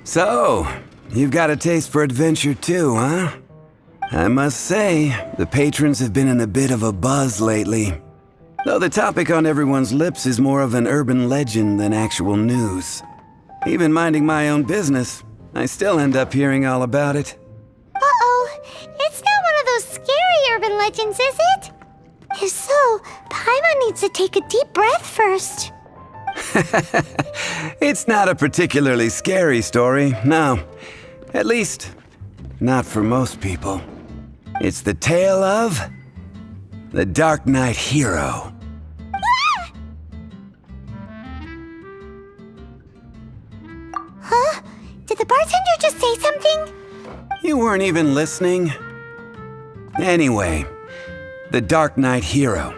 So, you've got a taste for adventure too, huh? I must say, the patrons have been in a bit of a buzz lately. Though the topic on everyone's lips is more of an urban legend than actual news. Even minding my own business, I still end up hearing all about it. Uh-oh, it's not one of those scary urban legends, is it? If so, Paimon needs to take a deep breath first. It's not a particularly scary story, no. At least, not for most people. It's the tale of the Darknight Hero. Huh? Did the bartender just say something? You weren't even listening? Anyway, the Darknight Hero.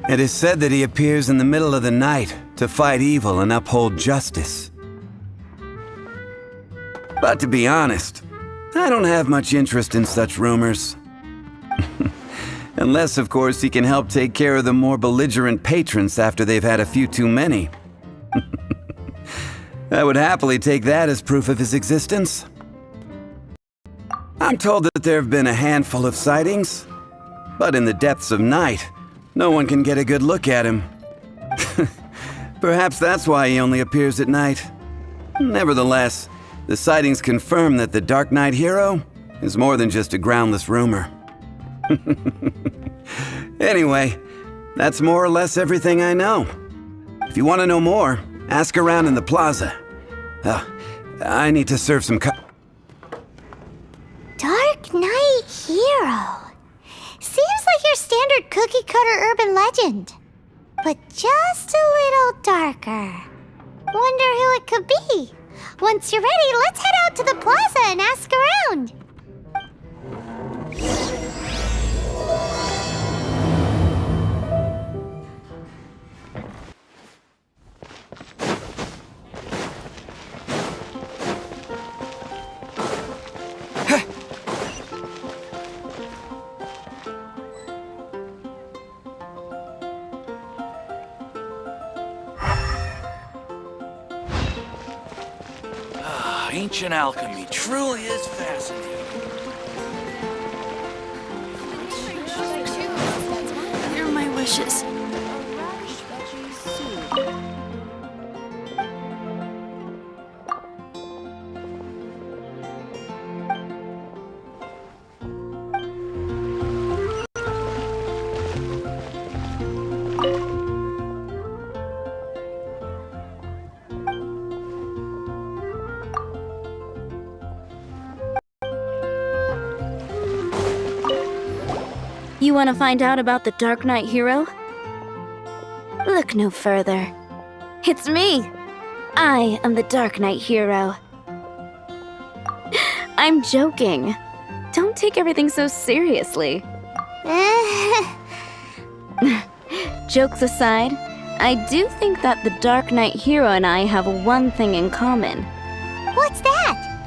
It is said that he appears in the middle of the night to fight evil and uphold justice. But to be honest, I don't have much interest in such rumors. Unless, of course, he can help take care of the more belligerent patrons after they've had a few too many. I would happily take that as proof of his existence. I'm told that there have been a handful of sightings, but in the depths of night, no one can get a good look at him. Perhaps that's why he only appears at night. Nevertheless, the sightings confirm that the Darknight Hero is more than just a groundless rumor. Anyway, that's more or less everything I know. If you want to know more, ask around in the plaza. I need to serve some Darknight Hero. Seems like your standard cookie-cutter urban legend, but just a little darker. Wonder who it could be. Once you're ready, let's head out to the plaza and ask around. Ancient alchemy truly is fascinating. Here are my wishes. You want to find out about the Darknight Hero? Look no further. It's me! I am the Darknight Hero. I'm joking. Don't take everything so seriously. Jokes aside, I do think that the Darknight Hero and I have one thing in common. What's that?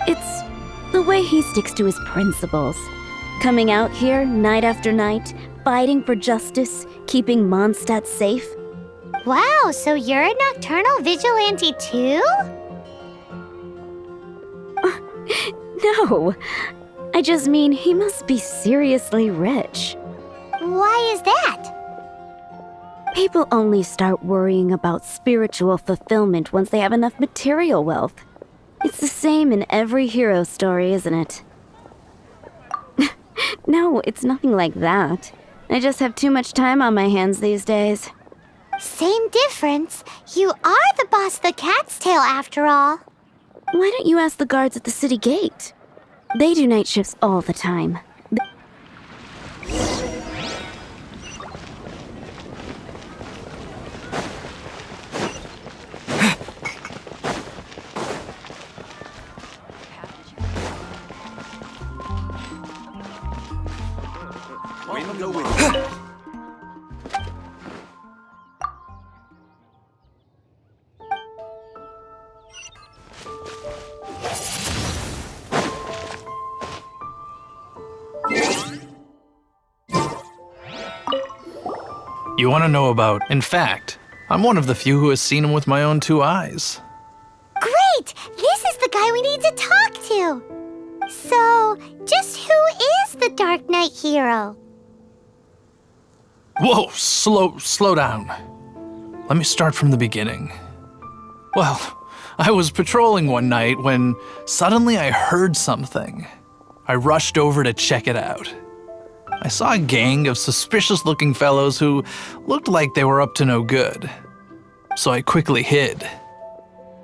It's the way he sticks to his principles. Coming out here night after night, fighting for justice, keeping Mondstadt safe. Wow, so you're a nocturnal vigilante too? No, I just mean he must be seriously rich. Why is that? People only start worrying about spiritual fulfillment once they have enough material wealth. It's the same in every hero story, isn't it? No, it's nothing like that. I just have too much time on my hands these days. Same difference. You are the boss of the Cat's Tail after all. Why don't you ask the guards at the city gate? They do night shifts all the time. wind go with you. You want to know about... In fact, I'm one of the few who has seen him with my own 2 eyes. Great! This is the guy we need to talk to! So, just who is the Darknight Hero? Whoa, slow down. Let me start from the beginning. Well, I was patrolling one night when suddenly I heard something. I rushed over to check it out. I saw a gang of suspicious-looking fellows who looked like they were up to no good. So I quickly hid.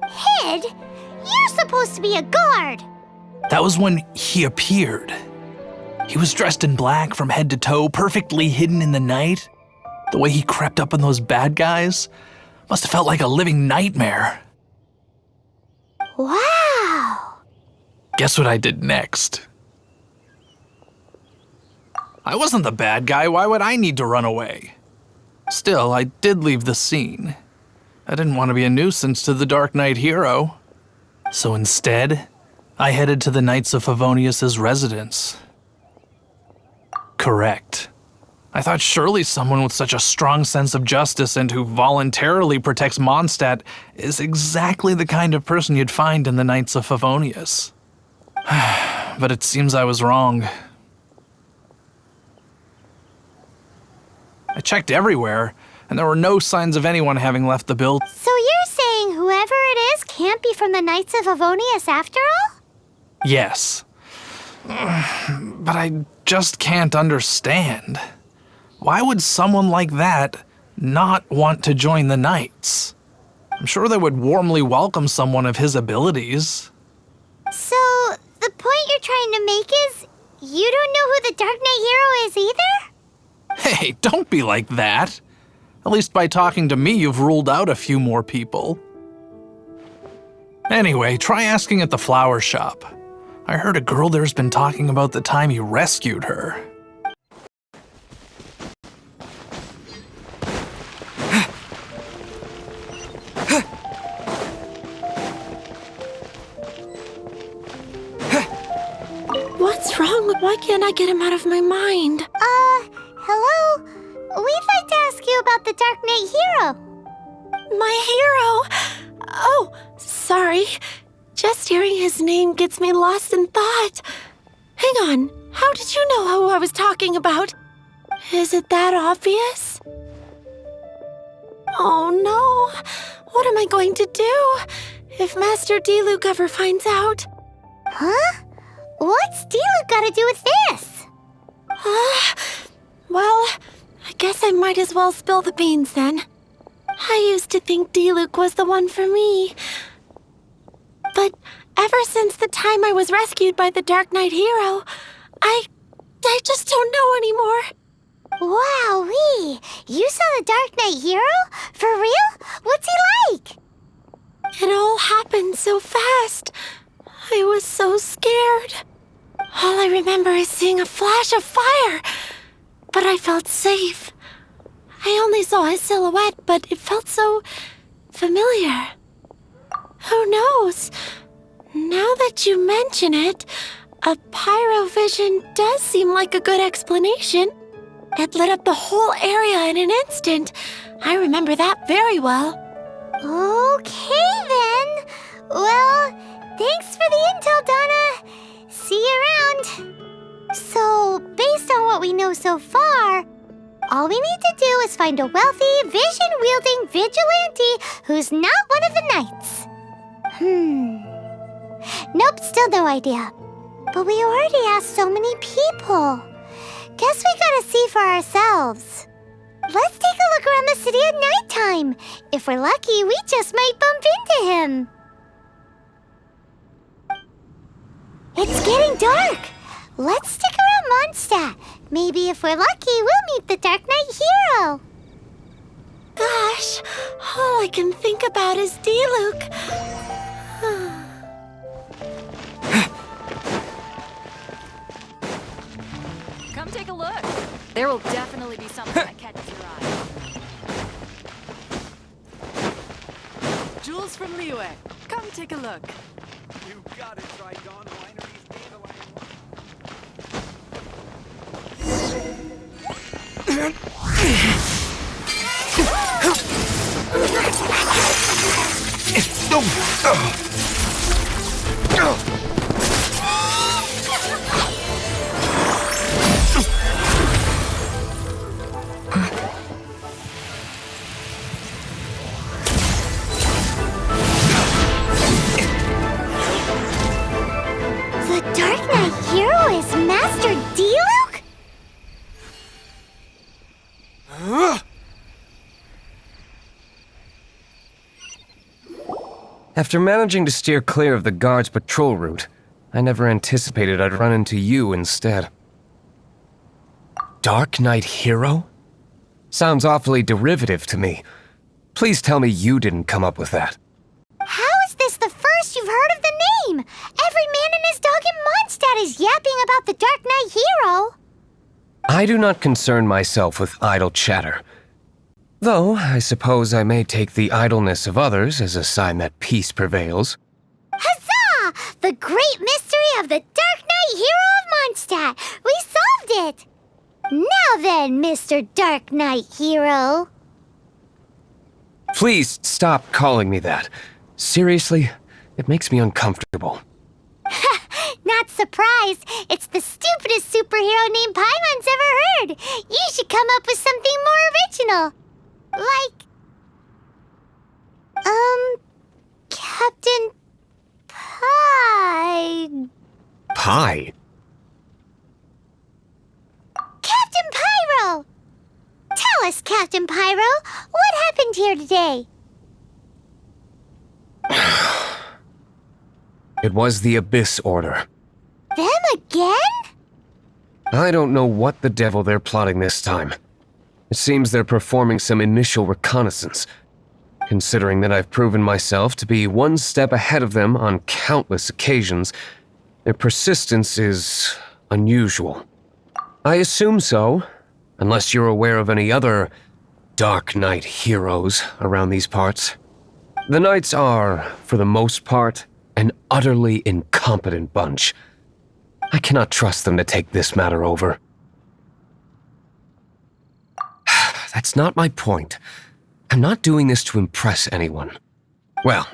Hid? You're supposed to be a guard! That was when he appeared. He was dressed in black from head to toe, perfectly hidden in the night. The way he crept up on those bad guys must have felt like a living nightmare. Wow! Guess what I did next? I wasn't the bad guy, why would I need to run away? Still, I did leave the scene. I didn't want to be a nuisance to the Darknight Hero. So instead, I headed to the Knights of Favonius' residence. Correct. I thought surely someone with such a strong sense of justice and who voluntarily protects Mondstadt is exactly the kind of person you'd find in the Knights of Favonius. But it seems I was wrong. I checked everywhere, and there were no signs of anyone having left the building. So you're saying whoever it is can't be from the Knights of Favonius after all? Yes. But I just can't understand. Why would someone like that not want to join the Knights? I'm sure they would warmly welcome someone of his abilities. So, the point you're trying to make is you don't know who the Darknight Hero is either? Hey, don't be like that. At least by talking to me, you've ruled out a few more people. Anyway, try asking at the flower shop. I heard a girl there's been talking about the time you rescued her. What's wrong? Why can't I get him out of my mind? Hello? We'd like to ask you about the Darknight Hero. My hero! Oh, sorry. Just hearing his name gets me lost in thought. Hang on, how did you know who I was talking about? Is it that obvious? Oh no, what am I going to do if Master Diluc ever finds out? Huh? What's Diluc got to do with this? Well, I guess I might as well spill the beans then. I used to think Diluc was the one for me. But ever since the time I was rescued by the Darknight Hero, I just don't know anymore. Wowee! You saw the Darknight Hero? For real? What's he like? It all happened so fast. I was so scared. All I remember is seeing a flash of fire, but I felt safe. I only saw his silhouette, but it felt so familiar. Who knows? Now that you mention it, a pyrovision does seem like a good explanation. It lit up the whole area in an instant. I remember that very well. Okay then. Well, thanks for the intel, Donna. See you around. So, based on what we know so far, all we need to do is find a wealthy, vision-wielding vigilante who's not one of the knights. Nope, still no idea. But we already asked so many people. Guess we gotta see for ourselves. Let's take a look around the city at nighttime. If we're lucky, we just might bump into him. It's getting dark. Let's stick around Mondstadt. Maybe if we're lucky, we'll meet the Darknight Hero. Gosh, all I can think about is Diluc. Come take a look. There will definitely be something that catches your eye. Jules from Liyue. Come take a look. You gotta try Donna Winery's dandelion The Darknight Hero is Master Diluc? After managing to steer clear of the guard's patrol route, I never anticipated I'd run into you instead. Darknight Hero? Sounds awfully derivative to me. Please tell me you didn't come up with that. How is this the first you've heard of the name? Every man and his dog in Mondstadt is yapping about the Darknight Hero. I do not concern myself with idle chatter. Though, I suppose I may take the idleness of others as a sign that peace prevails. Huzzah! The great mystery of the Darknight Hero of Mondstadt! We solved it! Now then, Mr. Darknight Hero. Please stop calling me that. Seriously, it makes me uncomfortable. Not surprised. It's the stupidest superhero name Paimon's ever heard. You should come up with something more original. Like... Captain Pie... Pie? Captain Pyro! Tell us, Captain Pyro, what happened here today? It was the Abyss Order. Them again? I don't know what the devil they're plotting this time. It seems they're performing some initial reconnaissance. Considering that I've proven myself to be one step ahead of them on countless occasions, their persistence is unusual. I assume so, unless you're aware of any other Darknight heroes around these parts. The Knights are, for the most part, an utterly incompetent bunch. I cannot trust them to take this matter over. That's not my point. I'm not doing this to impress anyone. Well,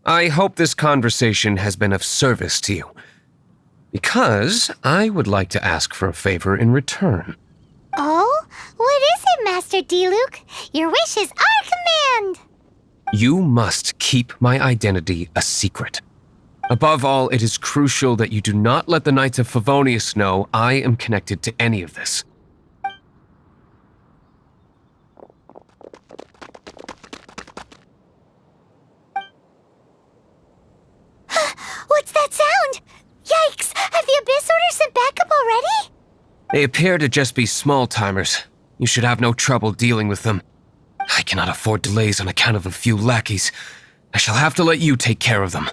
I hope this conversation has been of service to you. Because I would like to ask for a favor in return. Oh? What is it, Master Diluc? Your wish is our command! You must keep my identity a secret. Above all, it is crucial that you do not let the Knights of Favonius know I am connected to any of this. What's that sound? Yikes! Have the Abyss Order sent backup already? They appear to just be small-timers. You should have no trouble dealing with them. I cannot afford delays on account of a few lackeys. I shall have to let you take care of them.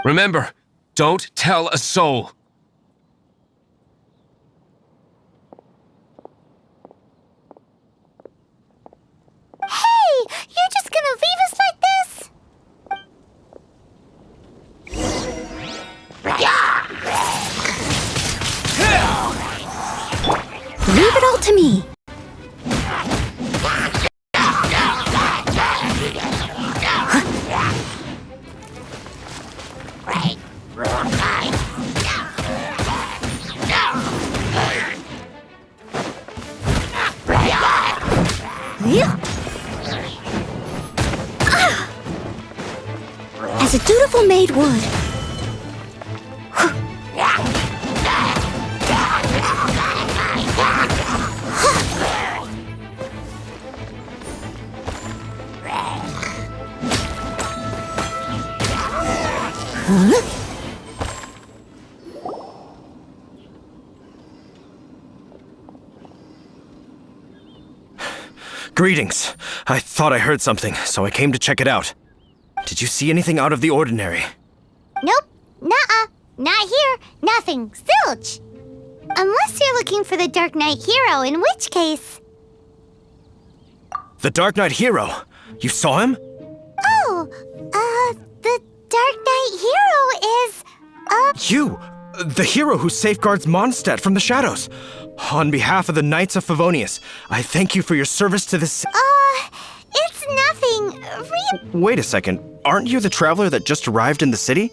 Remember, don't tell a soul. Hey! You're just gonna leave us like this? Leave it all to me. As a dutiful maid would. Greetings. I thought I heard something, so I came to check it out. Did you see anything out of the ordinary? Nope. Nuh-uh. Not here. Nothing. Zilch. Unless you're looking for the Darknight Hero, in which case... The Darknight Hero? You saw him? Oh, the Darknight Hero is... You! The hero who safeguards Mondstadt from the shadows. On behalf of the Knights of Favonius, I thank you for your service to this... It's nothing. Wait a second. Aren't you the traveler that just arrived in the city?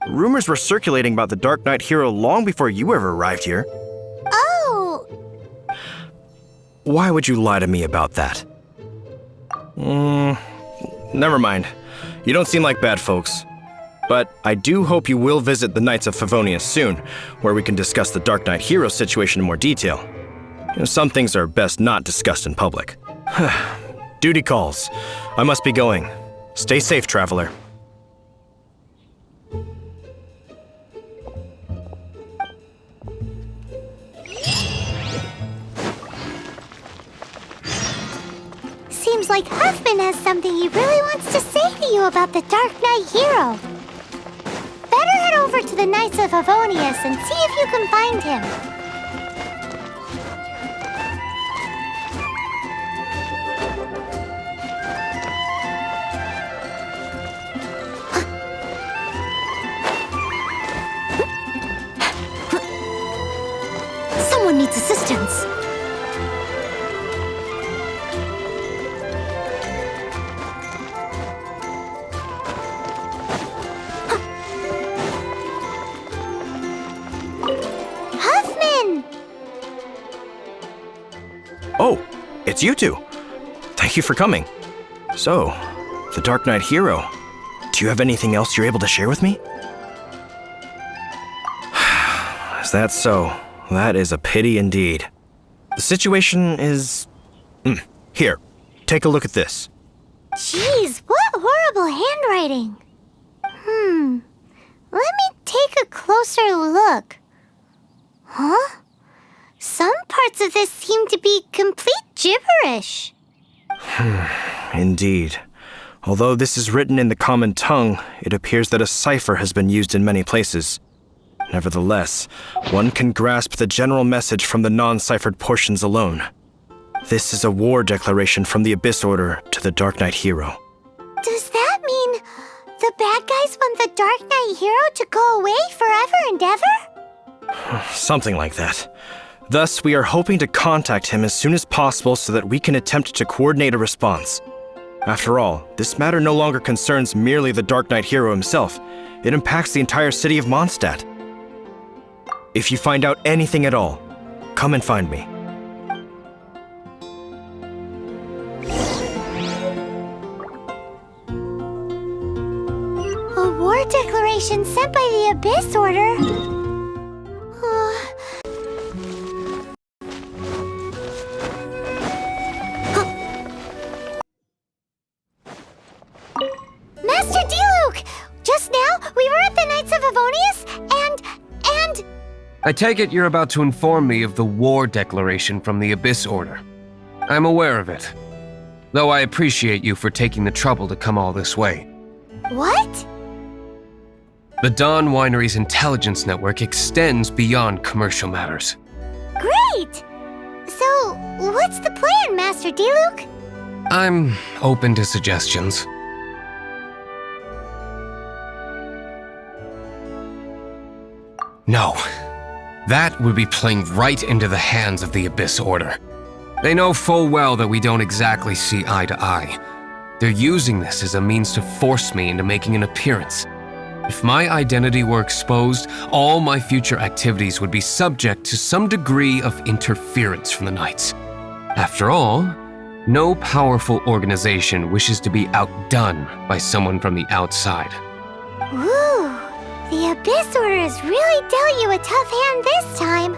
Rumors were circulating about the Darknight Hero long before you ever arrived here. Oh. Why would you lie to me about that? Never mind. You don't seem like bad folks. But I do hope you will visit the Knights of Favonius soon, where we can discuss the Darknight Hero situation in more detail. Some things are best not discussed in public. Duty calls. I must be going. Stay safe, traveler. Seems like Huffman has something he really wants to say to you about the Darknight Hero. Better head over to the Knights of Favonius and see if you can find him. Someone needs assistance. Huffman! Oh, it's you two. Thank you for coming. So, the Darknight Hero. Do you have anything else you're able to share with me? Is that so? That is a pity indeed. The situation is... Here, take a look at this. Jeez, what horrible handwriting. Let me take a closer look. Huh? Some parts of this seem to be complete gibberish. Indeed. Although this is written in the common tongue, it appears that a cipher has been used in many places. Nevertheless, one can grasp the general message from the non-ciphered portions alone. This is a war declaration from the Abyss Order to the Darknight Hero. Does that mean the bad guys want the Darknight Hero to go away forever and ever? Something like that. Thus, we are hoping to contact him as soon as possible so that we can attempt to coordinate a response. After all, this matter no longer concerns merely the Darknight Hero himself. It impacts the entire city of Mondstadt. If you find out anything at all, come and find me. A war declaration sent by the Abyss Order? Master Diluc! Just now, we were at the Knights of Favonius, and... I take it you're about to inform me of the war declaration from the Abyss Order. I'm aware of it, though I appreciate you for taking the trouble to come all this way. What? The Dawn Winery's intelligence network extends beyond commercial matters. Great! So, what's the plan, Master Diluc? I'm open to suggestions. No. That would be playing right into the hands of the Abyss Order. They know full well that we don't exactly see eye to eye. They're using this as a means to force me into making an appearance. If my identity were exposed, all my future activities would be subject to some degree of interference from the Knights. After all, no powerful organization wishes to be outdone by someone from the outside. Ooh, the Abyss Order has really dealt you a tough hand this time.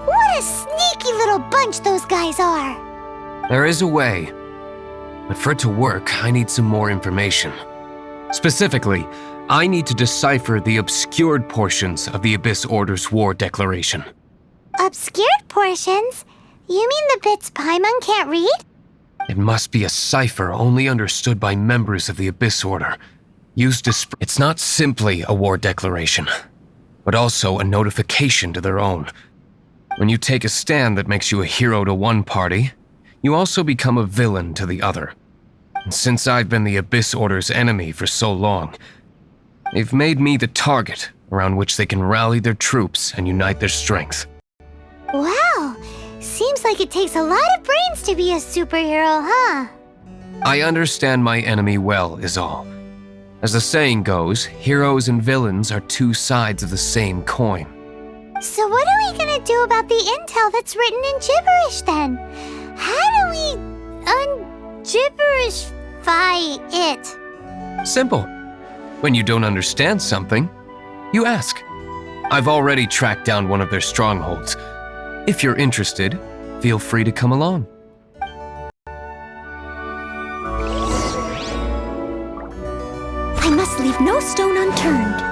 What a sneaky little bunch those guys are. There is a way, but for it to work, I need some more information. Specifically, I need to decipher the obscured portions of the Abyss Order's war declaration. Obscured portions? You mean the bits Paimon can't read? It must be a cipher only understood by members of the Abyss Order. Used to It's not simply a war declaration. but also a notification to their own. When you take a stand that makes you a hero to one party, you also become a villain to the other. And since I've been the Abyss Order's enemy for so long, they've made me the target around which they can rally their troops and unite their strength. Wow, seems like it takes a lot of brains to be a superhero, huh? I understand my enemy well, is all. As the saying goes, heroes and villains are two sides of the same coin. So what are we gonna do about the intel that's written in gibberish then? How do we un-gibberishify it? Simple. When you don't understand something, you ask. I've already tracked down one of their strongholds. If you're interested, feel free to come along. I must leave no stone unturned.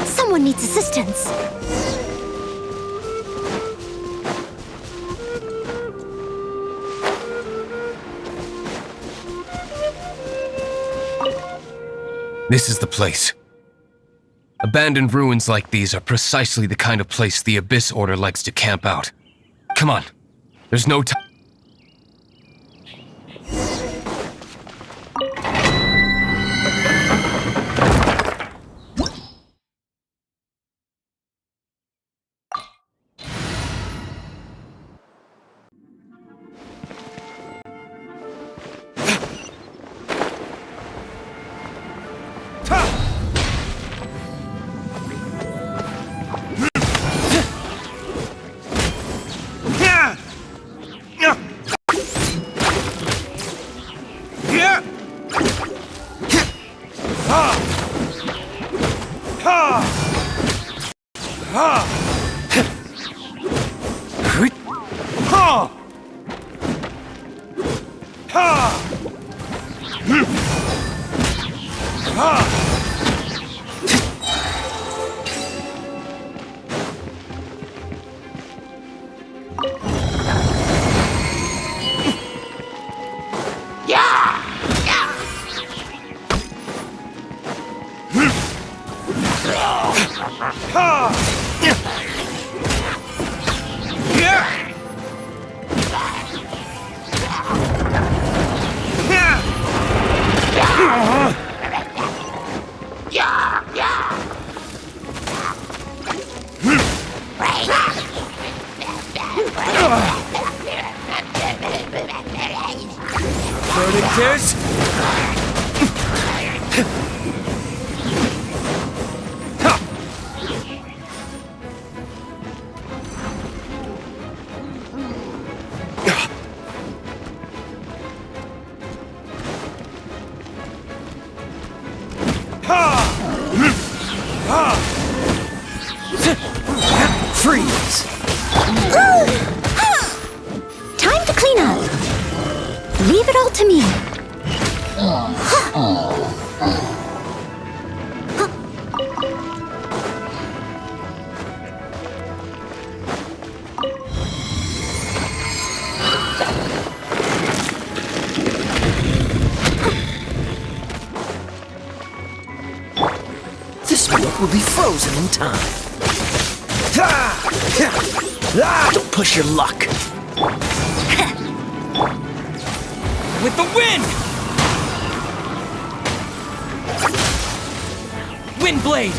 Someone needs assistance. This is the place. Abandoned ruins like these are precisely the kind of place the Abyss Order likes to camp out. Come on, there's no time. Freeze! Time to clean up. Leave it all to me. This milk will be frozen in time. Don't push your luck. With the wind! Windblade!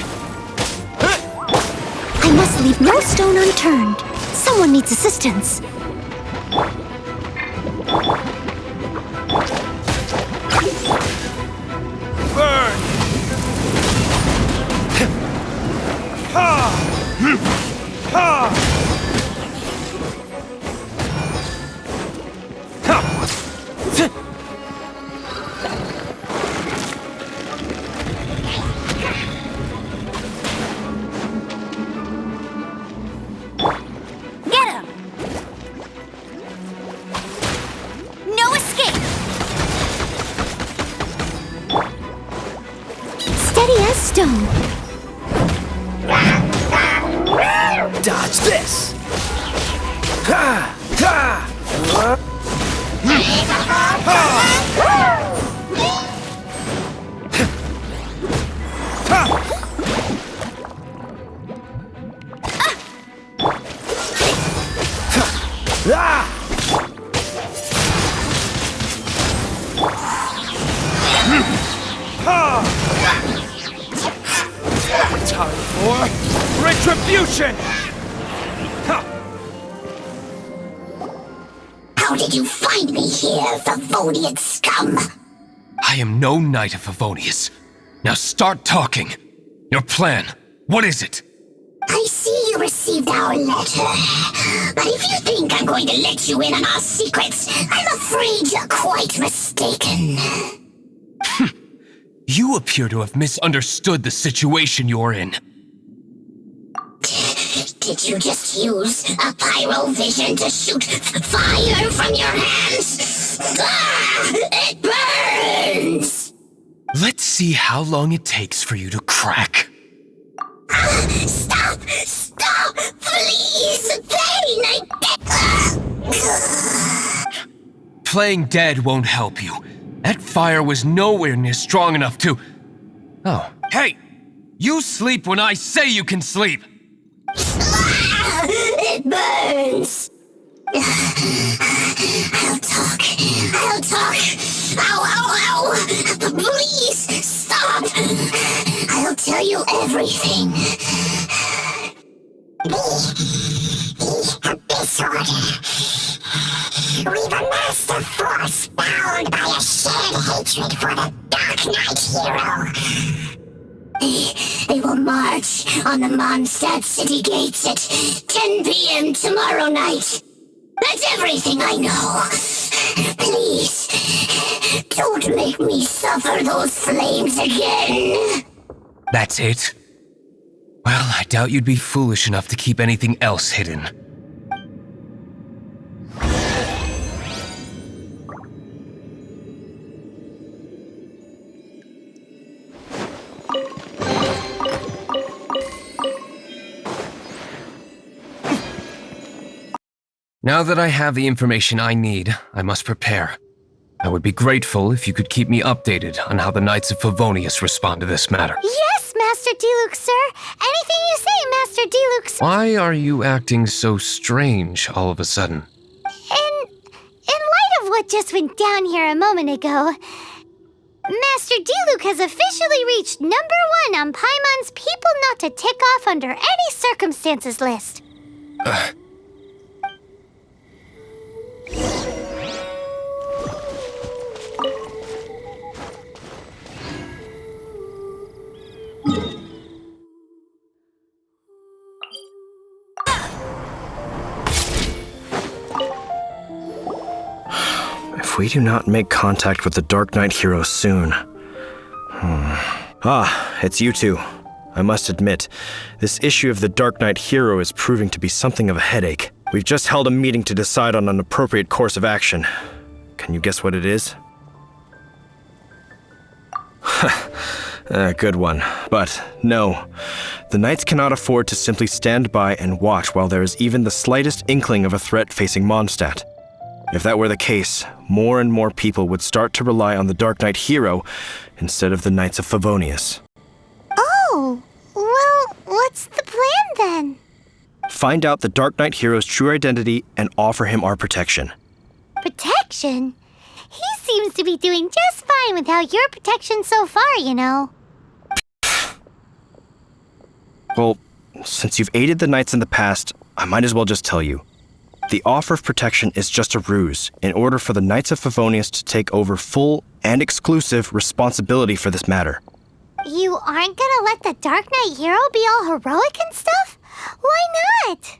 I must leave no stone unturned. Someone needs assistance. Burn! Ha! Get him! No escape! Steady as stone. Dodge this! Ha! Ha! Time for retribution! How did you find me here, Favonian scum? I am no Knight of Favonius. Now start talking. Your plan, what is it? I see you received our letter. But if you think I'm going to let you in on our secrets, I'm afraid you're quite mistaken. You appear to have misunderstood the situation you're in. Did you just use a pyrovision to shoot fire from your hands? Ah, it burns! Let's see how long it takes for you to crack. Stop! Stop! Please! Pain! Playing dead won't help you. That fire was nowhere near strong enough to... Oh, hey! You sleep when I say you can sleep! It burns! I'll talk. I'll talk. Ow, ow, ow! Please, stop! I'll tell you everything. The Abyss Order. We've amassed a force bound by a shared hatred for the Darknight Hero. They will march on the Mondstadt city gates at 10 p.m. tomorrow night. That's everything I know. Please, don't make me suffer those flames again. That's it? Well, I doubt you'd be foolish enough to keep anything else hidden. Now that I have the information I need, I must prepare. I would be grateful if you could keep me updated on how the Knights of Favonius respond to this matter. Yes, Master Diluc, sir. Anything you say, Master Diluc, sir. Why are you acting so strange all of a sudden? In light of what just went down here a moment ago, Master Diluc has officially reached #1 on Paimon's people not to tick off under any circumstances list. If we do not make contact with the Darknight Hero soon... Ah, it's you two. I must admit, this issue of the Darknight Hero is proving to be something of a headache. We've just held a meeting to decide on an appropriate course of action. Can you guess what it is? Good one. But no, the Knights cannot afford to simply stand by and watch while there is even the slightest inkling of a threat facing Mondstadt. If that were the case, more and more people would start to rely on the Darknight Hero instead of the Knights of Favonius. Oh, well, what's the plan then? Find out the Darknight Hero's true identity and offer him our protection. Protection? He seems to be doing just fine without your protection so far, you know. Well, since you've aided the Knights in the past, I might as well just tell you. The offer of protection is just a ruse in order for the Knights of Favonius to take over full and exclusive responsibility for this matter. You aren't gonna let the Darknight Hero be all heroic and stuff? Why not?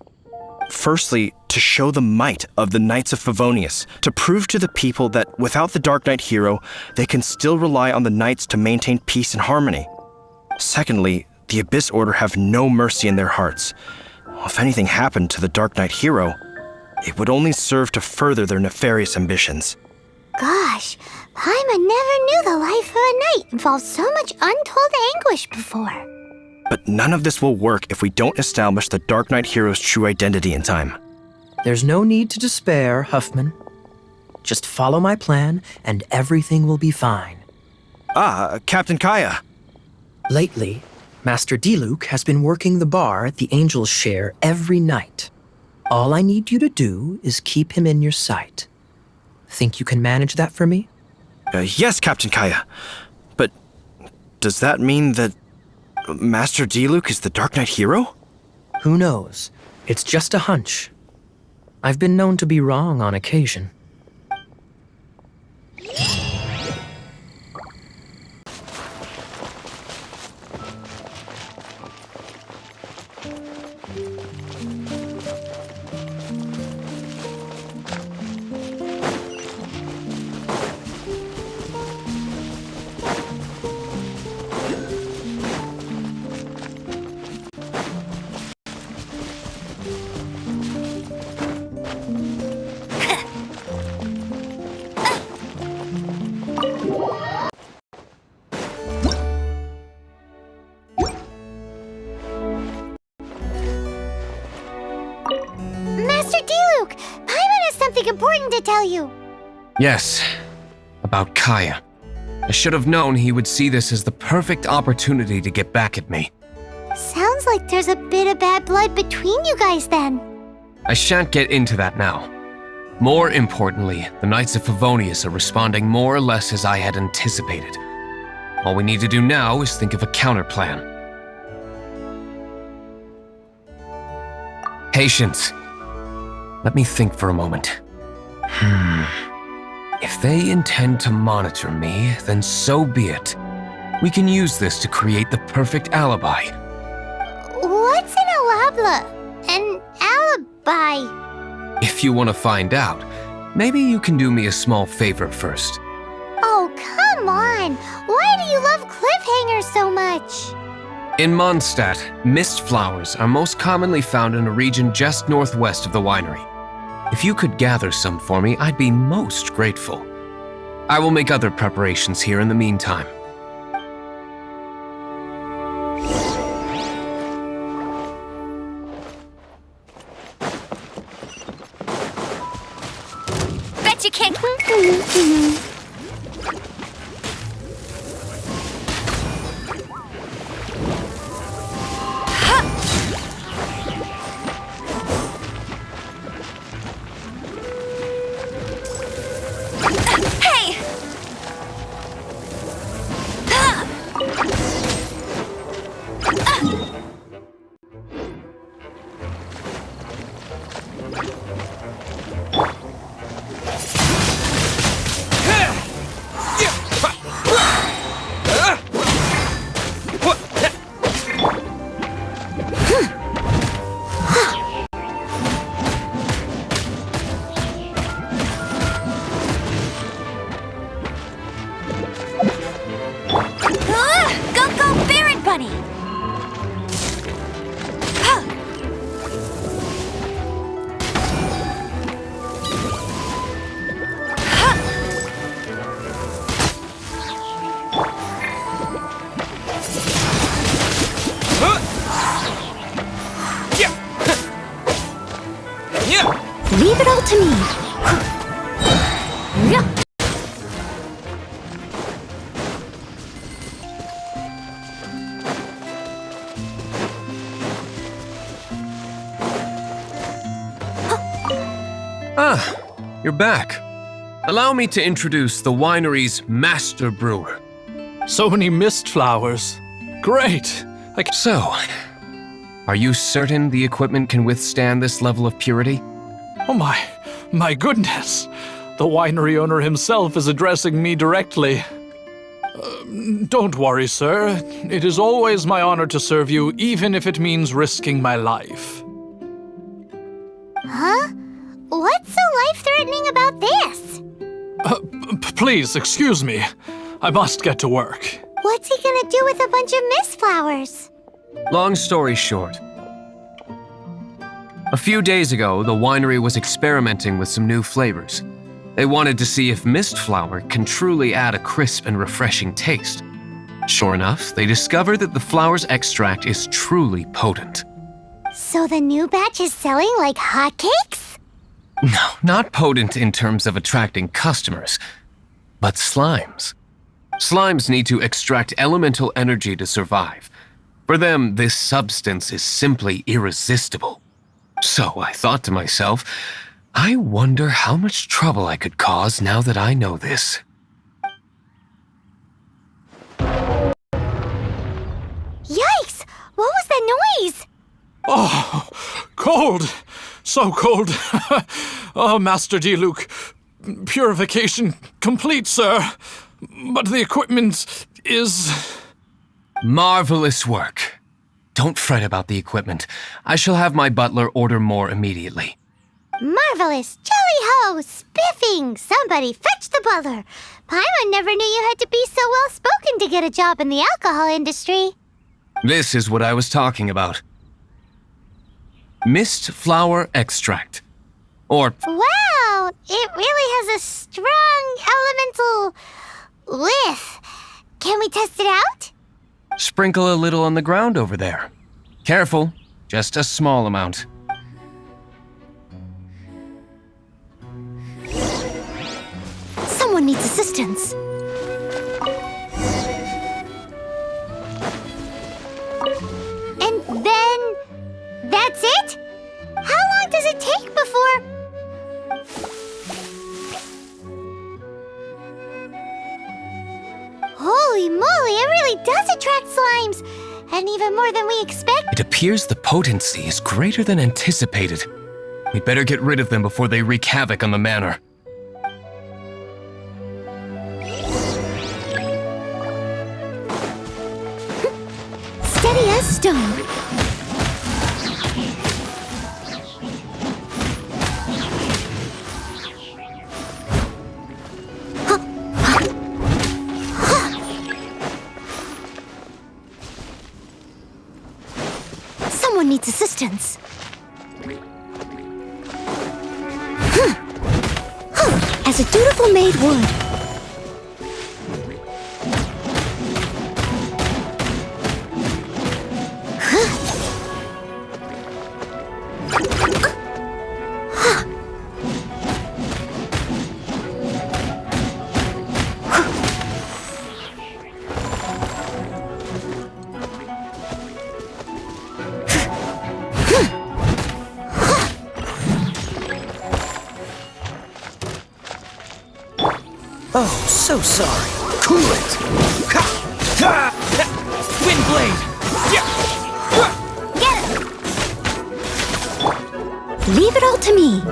Firstly, to show the might of the Knights of Favonius, to prove to the people that without the Darknight Hero, they can still rely on the Knights to maintain peace and harmony. Secondly, the Abyss Order have no mercy in their hearts. If anything happened to the Darknight Hero, it would only serve to further their nefarious ambitions. Gosh, Paimon never knew the life of a knight involved so much untold anguish before. But none of this will work if we don't establish the Darknight Hero's true identity in time. There's no need to despair, Huffman. Just follow my plan, and everything will be fine. Ah, Captain Kaya. Lately, Master Diluc has been working the bar at the Angel's Share every night. All I need you to do is keep him in your sight. Think you can manage that for me? Yes, Captain Kaya. But does that mean that Master Diluc is the Darknight Hero? Who knows? It's just a hunch. I've been known to be wrong on occasion. Master Diluc, Paimon has something important to tell you. Yes, about Kaya. I should have known he would see this as the perfect opportunity to get back at me. Sounds like there's a bit of bad blood between you guys then. I shan't get into that now. More importantly, the Knights of Favonius are responding more or less as I had anticipated. All we need to do now is think of a counterplan. Patience. Let me think for a moment. If they intend to monitor me, then so be it. We can use this to create the perfect alibi. What's an alabla? An alibi? If you want to find out, maybe you can do me a small favor first. Oh, come on! Why do you love cliffhangers so much? In Mondstadt, mist flowers are most commonly found in a region just northwest of the winery. If you could gather some for me, I'd be most grateful. I will make other preparations here in the meantime. Bet you can't. Leave it all to me. Ah, you're back. Allow me to introduce the winery's master brewer. So many mist flowers. Great. So, are you certain the equipment can withstand this level of purity? Oh my goodness. The winery owner himself is addressing me directly. Don't worry, sir. It is always my honor to serve you, even if it means risking my life. Huh? What's so life-threatening about this? Please, excuse me. I must get to work. What's he gonna do with a bunch of mist flowers? Long story short, a few days ago, the winery was experimenting with some new flavors. They wanted to see if mist flower can truly add a crisp and refreshing taste. Sure enough, they discovered that the flower's extract is truly potent. So the new batch is selling like hotcakes? No, not potent in terms of attracting customers, but slimes. Slimes need to extract elemental energy to survive. For them, this substance is simply irresistible. So I thought to myself, I wonder how much trouble I could cause now that I know this. Yikes! What was that noise? Oh, cold! So cold. Oh, Master Diluc. Purification complete, sir. But the equipment is... Marvelous work. Don't fret about the equipment. I shall have my butler order more immediately. Marvelous! Jolly-ho! Spiffing! Somebody fetch the butler! Paimon never knew you had to be so well-spoken to get a job in the alcohol industry. This is what I was talking about. Mist flower extract. Or... Wow! It really has a strong elemental whiff. Can we test it out? Sprinkle a little on the ground over there. Careful, just a small amount. Someone needs assistance. And then... that's it? How long does it take before... Holy moly, it really does attract slimes! And even more than we expect. It appears the potency is greater than anticipated. We'd better get rid of them before they wreak havoc on the manor. Steady as stone. Someone needs assistance. As a dutiful maid would. Oh, so sorry. Cool it. Wind blade. Get it! Leave it all to me.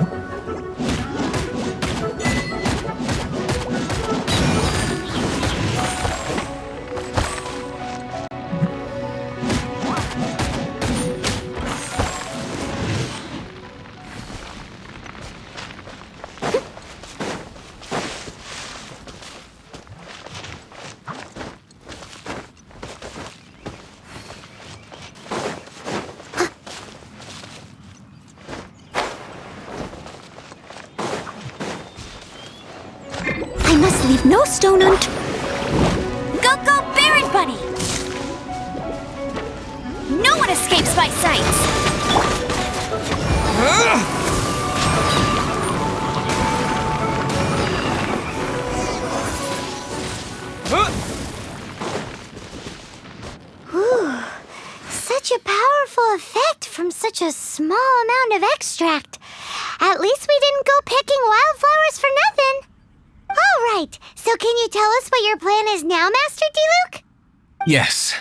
Leave no stone unturned. Go, go, Baron Buddy! No one escapes my sight! Ooh, such a powerful effect from such a small amount of extract. At least we didn't go picking wildflowers for nothing. All right, so can you tell us what your plan is now, Master Diluc? Yes,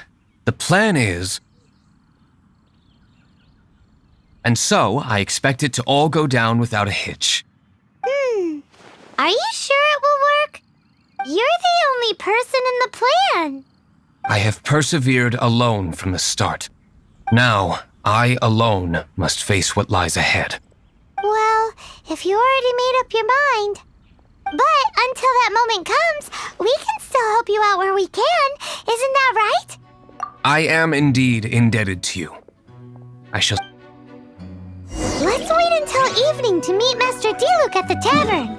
the plan is... And so, I expect it to all go down without a hitch. Are you sure it will work? You're the only person in the plan. I have persevered alone from the start. Now, I alone must face what lies ahead. Well, if you already made up your mind. But until that moment comes, we can still help you out where we can. Isn't that right? I am indeed indebted to you. I shall... Let's wait until evening to meet Master Diluc at the tavern.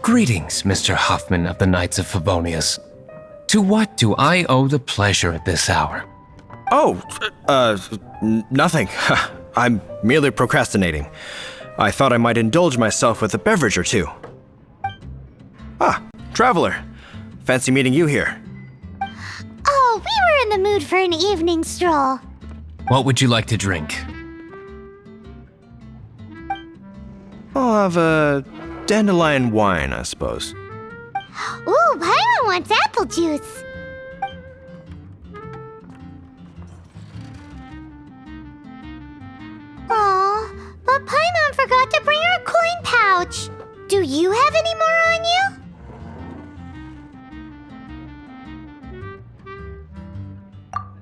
Greetings, Mr. Huffman of the Knights of Favonius. To what do I owe the pleasure at this hour? Oh, nothing. I'm merely procrastinating. I thought I might indulge myself with a beverage or two. Ah, traveler. Fancy meeting you here. Oh, we were in the mood for an evening stroll. What would you like to drink? I'll have a dandelion wine, I suppose. Ooh, Paimon wants apple juice. Aw, but Paimon forgot to bring her coin pouch. Do you have any more on you?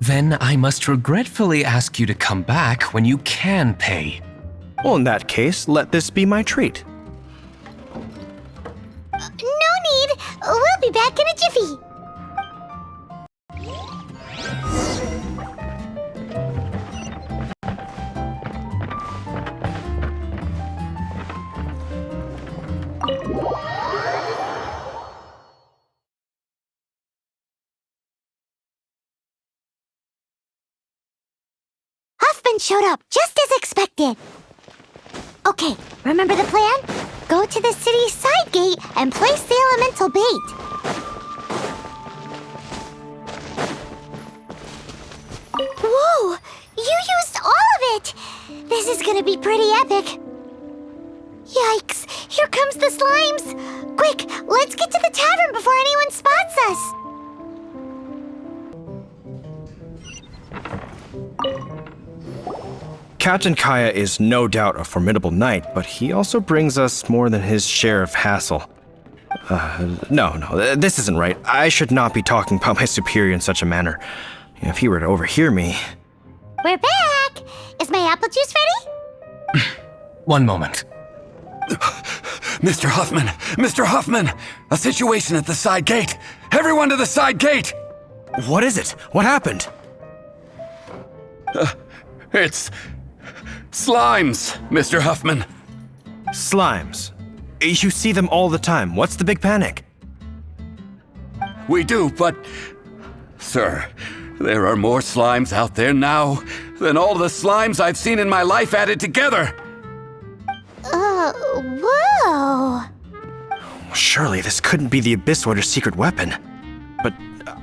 Then I must regretfully ask you to come back when you can pay. Well, in that case, let this be my treat. No need. We'll be back in a jiffy. Huffman showed up just as expected. Okay, remember the plan? Go to the city's side gate and place the elemental bait. Whoa! You used all of it! This is gonna be pretty epic. Yikes! Here comes the slimes! Quick, let's get to the tavern before anyone spots us! Captain Kaya is no doubt a formidable knight, but he also brings us more than his share of hassle. No, this isn't right. I should not be talking about my superior in such a manner. If he were to overhear me... We're back! Is my apple juice ready? One moment. Mr. Huffman! Mr. Huffman! A situation at the side gate! Everyone to the side gate! What is it? What happened? It's... slimes, Mr. Huffman. Slimes. You see them all the time. What's the big panic? We do, but... Sir, there are more slimes out there now than all the slimes I've seen in my life added together! Whoa! Surely this couldn't be the Abyss Order's secret weapon. But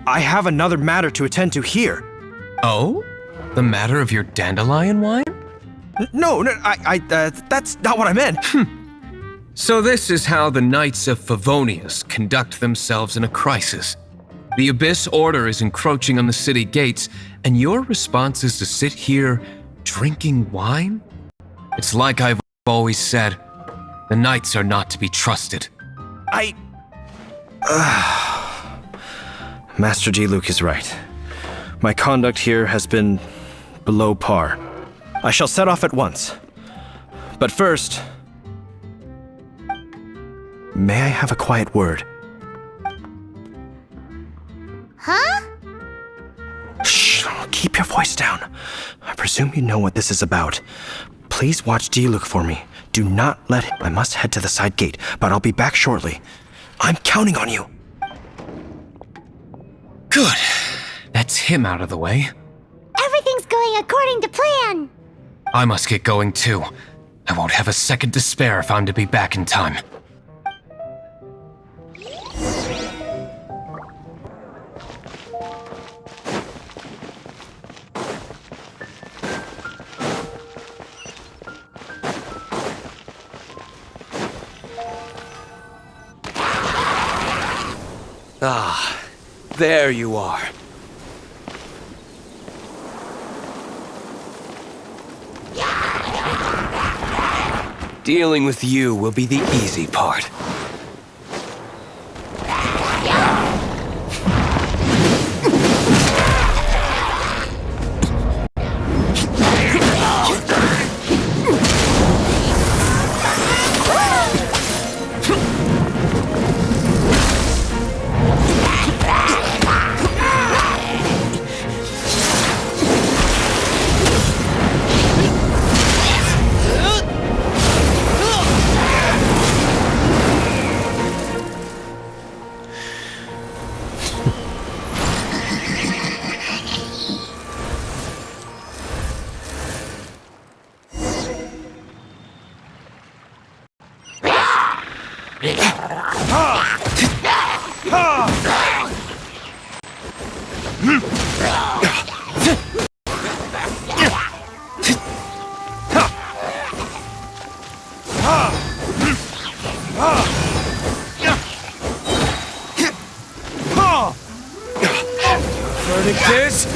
I have another matter to attend to here. Oh? The matter of your dandelion wine? No, that's not what I meant. So this is how the Knights of Favonius conduct themselves in a crisis. The Abyss Order is encroaching on the city gates, and your response is to sit here drinking wine? It's like I've always said, the Knights are not to be trusted. Master Diluc is right. My conduct here has been below par. I shall set off at once. But first, may I have a quiet word? Huh? Shh, keep your voice down. I presume you know what this is about. Please watch Diluc for me. Do not let him. I must head to the side gate, but I'll be back shortly. I'm counting on you. Good. That's him out of the way. Everything's going according to plan. I must get going too. I won't have a second to spare if I'm to be back in time. Ah, there you are. Dealing with you will be the easy part. Verdict is...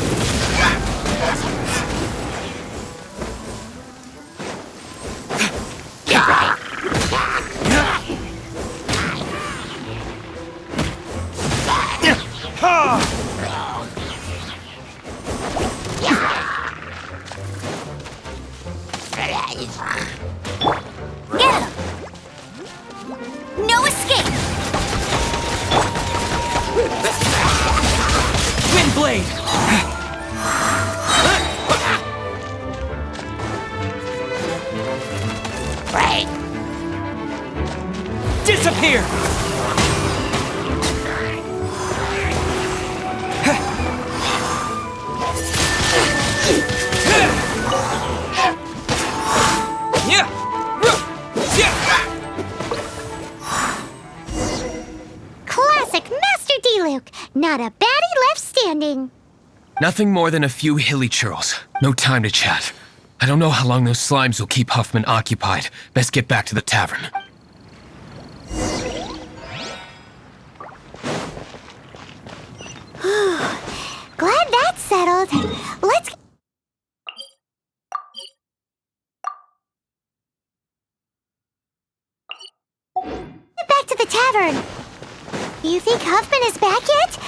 No escape! Windblade! Right. Disappear! Classic Master Diluc. Not a baddie left standing. Nothing more than a few Hilichurls. No time to chat. I don't know how long those slimes will keep Huffman occupied. Best get back to the tavern. Glad that's settled. Let's get back to the tavern. You think Huffman is back yet?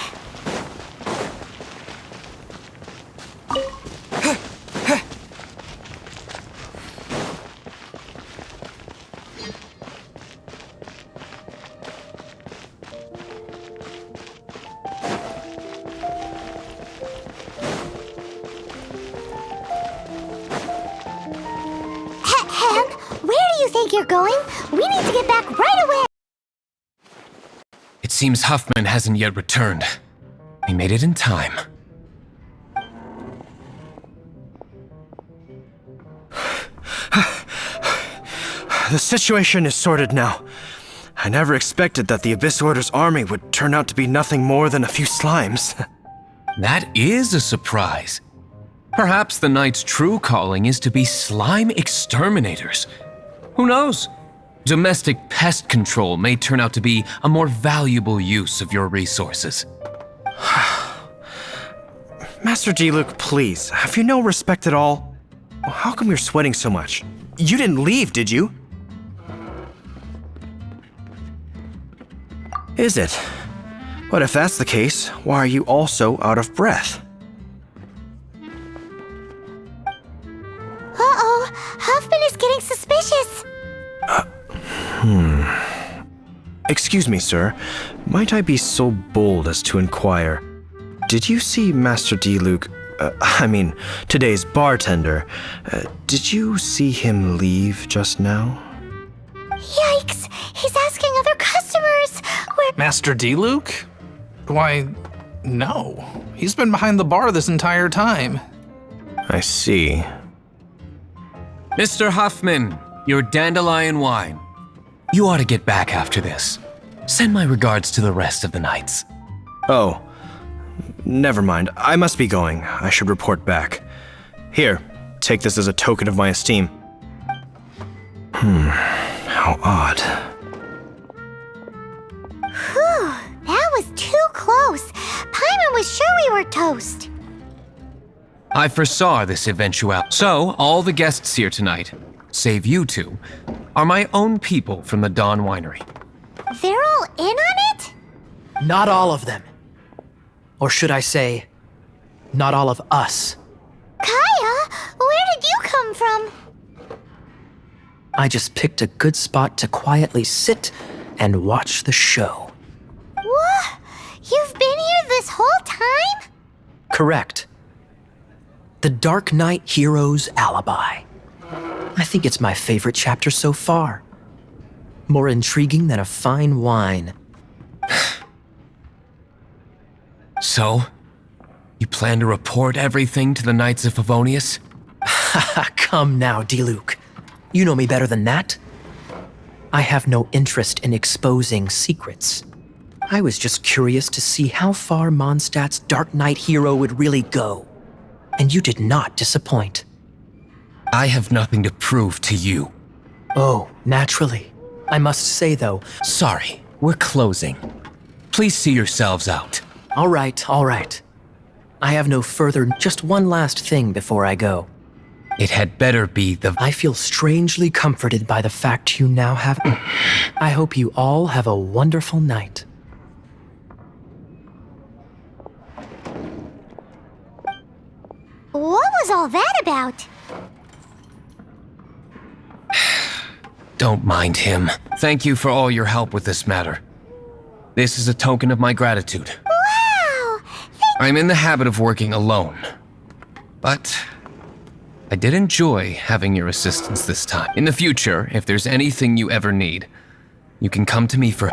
Where do you think you're going? We need to get back right away! It seems Huffman hasn't yet returned. We made it in time. The situation is sorted now. I never expected that the Abyss Order's army would turn out to be nothing more than a few slimes. That is a surprise. Perhaps the Knight's true calling is to be slime exterminators. Who knows? Domestic pest control may turn out to be a more valuable use of your resources. Master Diluc, please, have you no respect at all? How come you're sweating so much? You didn't leave, did you? Is it? But if that's the case, why are you also out of breath? Uh-oh, Huffman is getting suspicious. Excuse me, sir. Might I be so bold as to inquire, did you see Master Diluc, today's bartender, did you see him leave just now? Yikes, he's asking other customers where— Master Diluc? Why, no. He's been behind the bar this entire time. I see. Mr. Huffman, your dandelion wine. You ought to get back after this. Send my regards to the rest of the knights. Oh, never mind. I must be going. I should report back. Here, take this as a token of my esteem. How odd. Whew, that was too close. Paimon was sure we were toast. I foresaw this eventuality. So, all the guests here tonight, save you two, are my own people from the Dawn Winery. They're all in on it? Not all of them. Or should I say, not all of us. Kaya, where did you come from? I just picked a good spot to quietly sit and watch the show. What? You've been here this whole time? Correct. The Darknight Hero's alibi. I think it's my favorite chapter so far. More intriguing than a fine wine. So, you plan to report everything to the Knights of Favonius? Come now, Diluc. You know me better than that. I have no interest in exposing secrets. I was just curious to see how far Mondstadt's Darknight Hero would really go. And you did not disappoint. I have nothing to prove to you. Oh, naturally. I must say, though... Sorry, we're closing. Please see yourselves out. All right, all right. I have no further... Just one last thing before I go. It had better be the... I feel strangely comforted by the fact you now have... I hope you all have a wonderful night. What was all that about? Don't mind him. Thank you for all your help with this matter. This is a token of my gratitude. Wow! I'm in the habit of working alone. But I did enjoy having your assistance this time. In the future, if there's anything you ever need, you can come to me for...